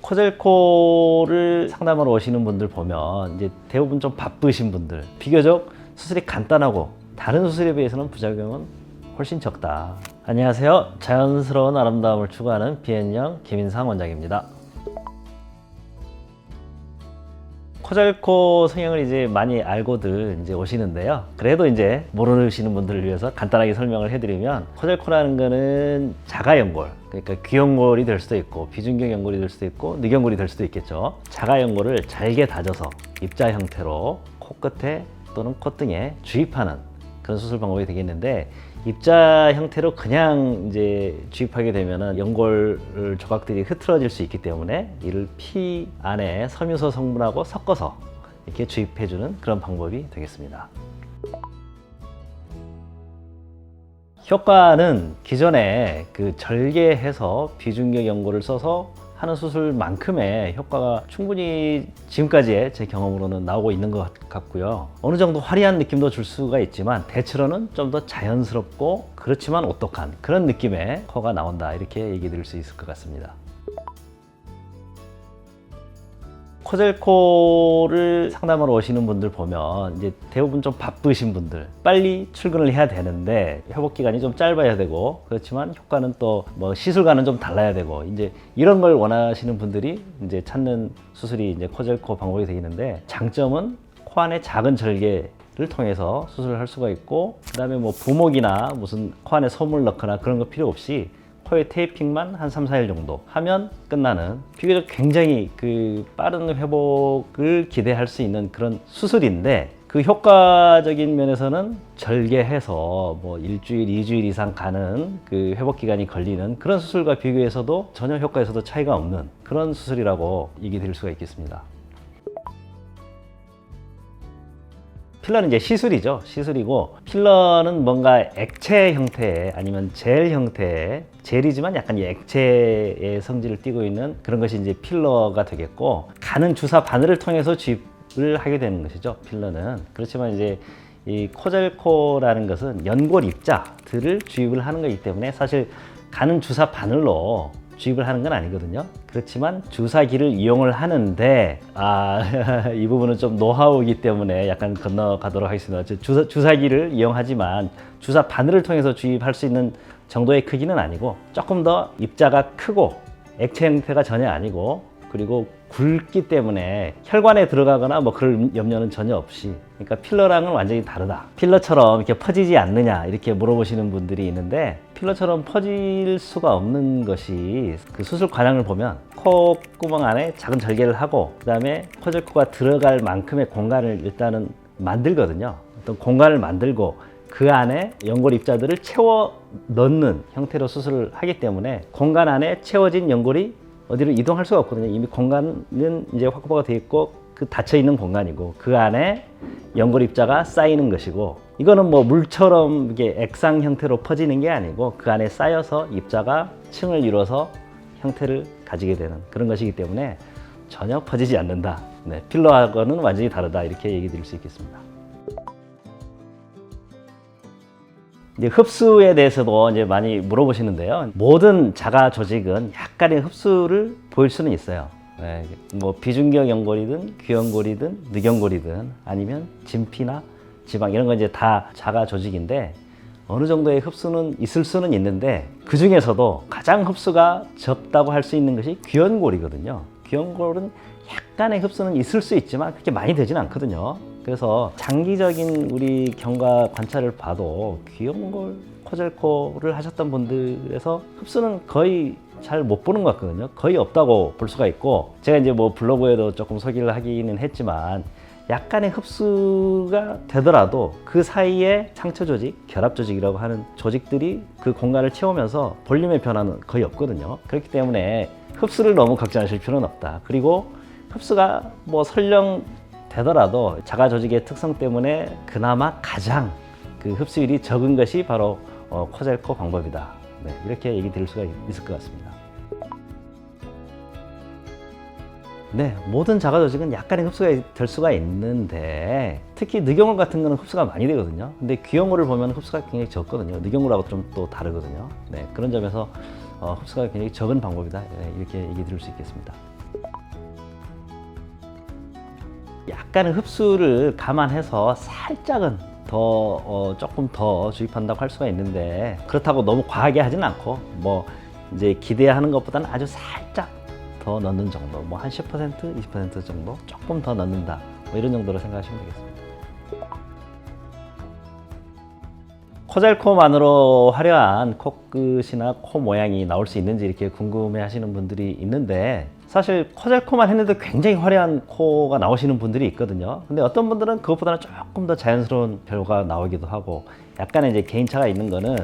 코젤코를 상담하러 오시는 분들 보면 이제 대부분 좀 바쁘신 분들, 비교적 수술이 간단하고 다른 수술에 비해서는 부작용은 훨씬 적다. 안녕하세요. 자연스러운 아름다움을 추구하는 비앤영 김인상 원장입니다. 코젤코 성형을 이제 많이 알고들 이제 오시는데요. 그래도 이제 모르시는 분들을 위해서 간단하게 설명을 해드리면, 코젤코라는 거는 자가연골, 그러니까 귀연골이 될 수도 있고 비중격 연골이 될 수도 있고 늑연골이 될 수도 있겠죠. 자가연골을 잘게 다져서 입자 형태로 코끝에 또는 콧등에 주입하는 그런 수술 방법이 되겠는데, 입자 형태로 그냥 이제 주입하게 되면은 연골 조각들이 흐트러질 수 있기 때문에 이를 피 안에 섬유소 성분하고 섞어서 이렇게 주입해주는 그런 방법이 되겠습니다. 효과는 기존에 그 절개해서 비중격 연골을 써서 하는 수술만큼의 효과가 충분히 지금까지의 제 경험으로는 나오고 있는 것 같고요. 어느 정도 화려한 느낌도 줄 수가 있지만 대체로는 좀 더 자연스럽고 그렇지만 오똑한 그런 느낌의 코가 나온다, 이렇게 얘기 드릴 수 있을 것 같습니다. 코젤코를 상담하러 오시는 분들 보면 이제 대부분 좀 바쁘신 분들, 빨리 출근을 해야 되는데 회복 기간이 좀 짧아야 되고, 그렇지만 효과는 또 뭐 시술과는 좀 달라야 되고, 이제 이런 걸 원하시는 분들이 이제 찾는 수술이 이제 코젤코 방법이 되겠는데, 장점은 코 안에 작은 절개를 통해서 수술을 할 수가 있고, 그 다음에 뭐 부목이나 무슨 코 안에 솜을 넣거나 그런 거 필요 없이 코의 테이핑만 한 3, 4일 정도 하면 끝나는, 비교적 굉장히 그 빠른 회복을 기대할 수 있는 그런 수술인데, 그 효과적인 면에서는 절개해서 뭐 일주일, 2주일 이상 가는 그 회복 기간이 걸리는 그런 수술과 비교해서도 전혀 효과에서도 차이가 없는 그런 수술이라고 얘기 드릴 수가 있겠습니다. 필러는 이제 시술이죠. 시술이고, 필러는 뭔가 액체 형태의 아니면 젤 형태의, 젤이지만 약간 액체의 성질을 띠고 있는 그런 것이 이제 필러가 되겠고, 가는 주사 바늘을 통해서 주입을 하게 되는 것이죠, 필러는. 그렇지만 이제 이 코젤코라는 것은 연골 입자들을 주입을 하는 것이기 때문에 사실 가는 주사 바늘로 주입을 하는 건 아니거든요. 그렇지만 주사기를 이용을 하는데, 이 부분은 좀 노하우이기 때문에 약간 건너가도록 하겠습니다. 주사기를 이용하지만 주사 바늘을 통해서 주입할 수 있는 정도의 크기는 아니고, 조금 더 입자가 크고 액체 형태가 전혀 아니고, 그리고 굵기 때문에 혈관에 들어가거나 뭐 그럴 염려는 전혀 없이, 그러니까 필러랑은 완전히 다르다. 필러처럼 이렇게 퍼지지 않느냐 이렇게 물어보시는 분들이 있는데, 필러처럼 퍼질 수가 없는 것이, 그 수술 과정을 보면 콧구멍 안에 작은 절개를 하고, 그 다음에 코젤코가 들어갈 만큼의 공간을 일단은 만들거든요. 어떤 공간을 만들고 그 안에 연골 입자들을 채워 넣는 형태로 수술을 하기 때문에, 공간 안에 채워진 연골이 어디로 이동할 수가 없거든요. 이미 공간은 이제 확보가 되어 있고 그 닫혀 있는 공간이고, 그 안에 연골 입자가 쌓이는 것이고, 이거는 뭐 물처럼 이게 액상 형태로 퍼지는 게 아니고 그 안에 쌓여서 입자가 층을 이뤄서 형태를 가지게 되는 그런 것이기 때문에 전혀 퍼지지 않는다. 네, 필러하고는 완전히 다르다, 이렇게 얘기 드릴 수 있겠습니다. 이제 흡수에 대해서도 이제 많이 물어보시는데요. 모든 자가 조직은 약간의 흡수를 보일 수는 있어요. 네, 뭐 비중격 연골이든 귀연골이든 늑연골이든 아니면 진피나 지방, 이런 건 이제 다 자가 조직인데, 어느 정도의 흡수는 있을 수는 있는데, 그 중에서도 가장 흡수가 적다고 할 수 있는 것이 귀연골이거든요. 귀연골은 약간의 흡수는 있을 수 있지만 그렇게 많이 되지는 않거든요. 그래서 장기적인 우리 경과 관찰을 봐도 귀연골, 코젤코를 하셨던 분들에서 흡수는 거의 잘 못 보는 것 같거든요. 거의 없다고 볼 수가 있고, 제가 이제 뭐 블로그에도 조금 소개를 하기는 했지만, 약간의 흡수가 되더라도 그 사이에 상처 조직, 결합 조직이라고 하는 조직들이 그 공간을 채우면서 볼륨의 변화는 거의 없거든요. 그렇기 때문에 흡수를 너무 걱정하실 필요는 없다. 그리고 흡수가 뭐 설령 되더라도 자가 조직의 특성 때문에 그나마 가장 그 흡수율이 적은 것이 바로 코젤코 방법이다. 네, 이렇게 얘기 드릴 수가 있을 것 같습니다. 네, 모든 자가 조직은 약간의 흡수가 될 수가 있는데, 특히 늑연골 같은 거는 흡수가 많이 되거든요. 근데 귀연골을 보면 흡수가 굉장히 적거든요. 늑연골하고 좀 또 다르거든요. 네, 그런 점에서 흡수가 굉장히 적은 방법이다, 네, 이렇게 얘기 드릴 수 있겠습니다. 약간의 흡수를 감안해서 살짝은 더 조금 더 주입한다고 할 수가 있는데, 그렇다고 너무 과하게 하진 않고 뭐 이제 기대하는 것보다는 아주 살짝 더 넣는 정도, 뭐 한 10%, 20% 정도 조금 더 넣는다, 뭐 이런 정도로 생각하시면 되겠습니다. 코젤코만으로 화려한 코끝이나 코 모양이 나올 수 있는지 이렇게 궁금해 하시는 분들이 있는데, 사실 코젤코만 했는데 굉장히 화려한 코가 나오시는 분들이 있거든요. 근데 어떤 분들은 그것보다는 조금 더 자연스러운 결과가 나오기도 하고, 약간의 이제 개인차가 있는 거는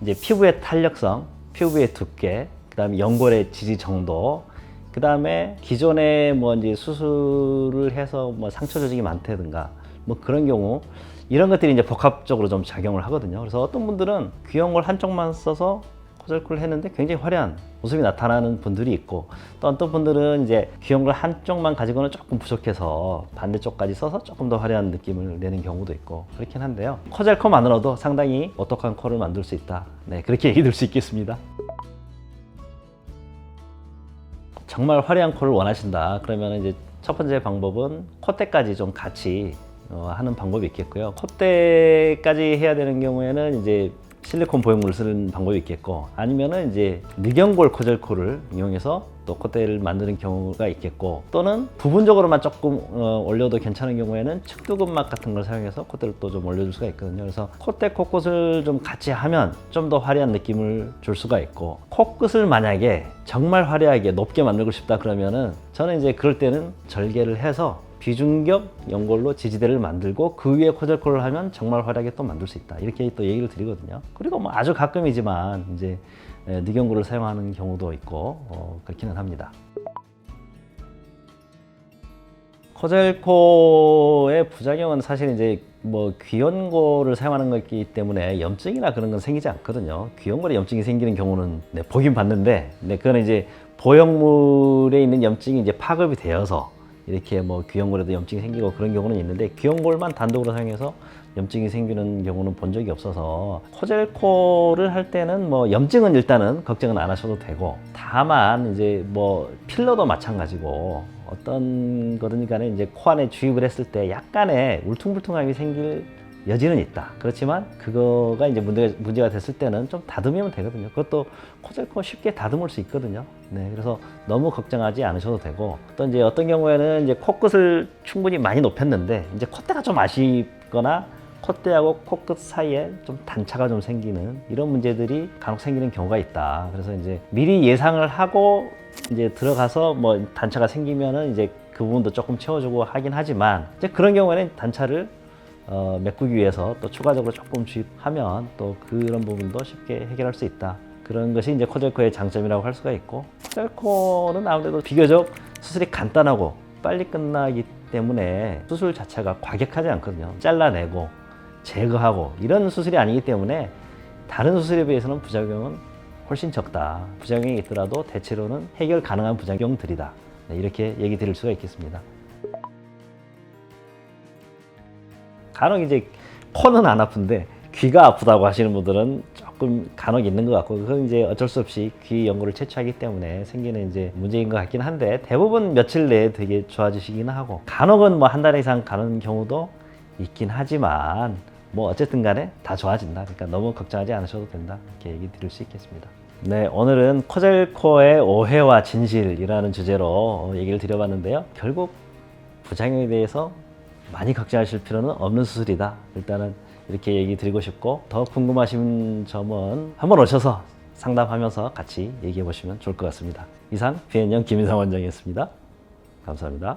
이제 피부의 탄력성, 피부의 두께, 그 다음에 연골의 지지 정도, 그 다음에 기존에 뭐 이제 수술을 해서 뭐 상처 조직이 많다든가 뭐 그런 경우, 이런 것들이 이제 복합적으로 좀 작용을 하거든요. 그래서 어떤 분들은 귀여운 걸 한쪽만 써서 코젤코를 했는데 굉장히 화려한 모습이 나타나는 분들이 있고, 또 어떤 분들은 이제 귀여운 걸 한쪽만 가지고는 조금 부족해서 반대쪽까지 써서 조금 더 화려한 느낌을 내는 경우도 있고, 그렇긴 한데요. 코젤코만으로도 상당히 오똑한 코를 만들 수 있다, 네, 그렇게 얘기 들 수 있겠습니다. 정말 화려한 코를 원하신다 그러면 이제 첫 번째 방법은 콧대까지 좀 같이 하는 방법이 있겠고요. 콧대까지 해야 되는 경우에는 이제 실리콘 보형물을 쓰는 방법이 있겠고, 아니면은 이제 늑연골 코젤코를 이용해서 또 콧대를 만드는 경우가 있겠고, 또는 부분적으로만 조금 올려도 괜찮은 경우에는 측두근막 같은 걸 사용해서 콧대를 또 좀 올려줄 수가 있거든요. 그래서 콧대 코끝을 좀 같이 하면 좀 더 화려한 느낌을 줄 수가 있고, 코끝을 만약에 정말 화려하게 높게 만들고 싶다 그러면은 저는 이제 그럴 때는 절개를 해서 비중격 연골로 지지대를 만들고 그 위에 코젤코를 하면 정말 화려하게 또 만들 수 있다, 이렇게 또 얘기를 드리거든요. 그리고 뭐 아주 가끔이지만 이제 늑연골을 사용하는 경우도 있고 그렇기는 합니다. 코젤코의 부작용은 사실 이제 뭐 귀연골을 사용하는 거기 때문에 염증이나 그런 건 생기지 않거든요. 귀연골에 염증이 생기는 경우는 보긴 봤는데, 그거는 이제 보형물에 있는 염증이 이제 파급이 되어서 이렇게 뭐 귀연골에도 염증이 생기고 그런 경우는 있는데, 귀연골만 단독으로 사용해서 염증이 생기는 경우는 본 적이 없어서, 코젤코를 할 때는 뭐 염증은 일단은 걱정은 안 하셔도 되고, 다만 이제 뭐 필러도 마찬가지고 어떤 거든 간에 이제 코 안에 주입을 했을 때 약간의 울퉁불퉁함이 생길 여지는 있다. 그렇지만 그거가 이제 문제가 됐을 때는 좀 다듬으면 되거든요. 그것도 코젤코 쉽게 다듬을 수 있거든요. 네, 그래서 너무 걱정하지 않으셔도 되고, 또 이제 어떤 경우에는 이제 코끝을 충분히 많이 높였는데 이제 콧대가 좀 아쉽거나 콧대하고 코끝 사이에 좀 단차가 좀 생기는 이런 문제들이 간혹 생기는 경우가 있다. 그래서 이제 미리 예상을 하고 이제 들어가서 뭐 단차가 생기면은 이제 그 부분도 조금 채워주고 하긴 하지만, 이제 그런 경우에는 단차를 메꾸기 위해서 또 추가적으로 조금 주입하면 또 그런 부분도 쉽게 해결할 수 있다. 그런 것이 이제 코젤코의 장점이라고 할 수가 있고, 코젤코는 아무래도 비교적 수술이 간단하고 빨리 끝나기 때문에 수술 자체가 과격하지 않거든요. 잘라내고 제거하고 이런 수술이 아니기 때문에 다른 수술에 비해서는 부작용은 훨씬 적다. 부작용이 있더라도 대체로는 해결 가능한 부작용들이다. 네, 이렇게 얘기 드릴 수가 있겠습니다. 간혹 이제 코는 안 아픈데 귀가 아프다고 하시는 분들은 조금 간혹 있는 것 같고, 그건 이제 어쩔 수 없이 귀 연골을 채취하기 때문에 생기는 이제 문제인 것 같긴 한데, 대부분 며칠 내에 되게 좋아지시긴 하고, 간혹은 뭐 한 달 이상 가는 경우도 있긴 하지만 뭐 어쨌든 간에 다 좋아진다. 그러니까 너무 걱정하지 않으셔도 된다, 이렇게 얘기 드릴 수 있겠습니다. 네, 오늘은 코젤코의 오해와 진실이라는 주제로 얘기를 드려봤는데요. 결국 부작용에 대해서 많이 걱정하실 필요는 없는 수술이다. 일단은 이렇게 얘기 드리고 싶고, 더 궁금하신 점은 한번 오셔서 상담하면서 같이 얘기해 보시면 좋을 것 같습니다. 이상 비앤영 김인상 원장이었습니다. 감사합니다.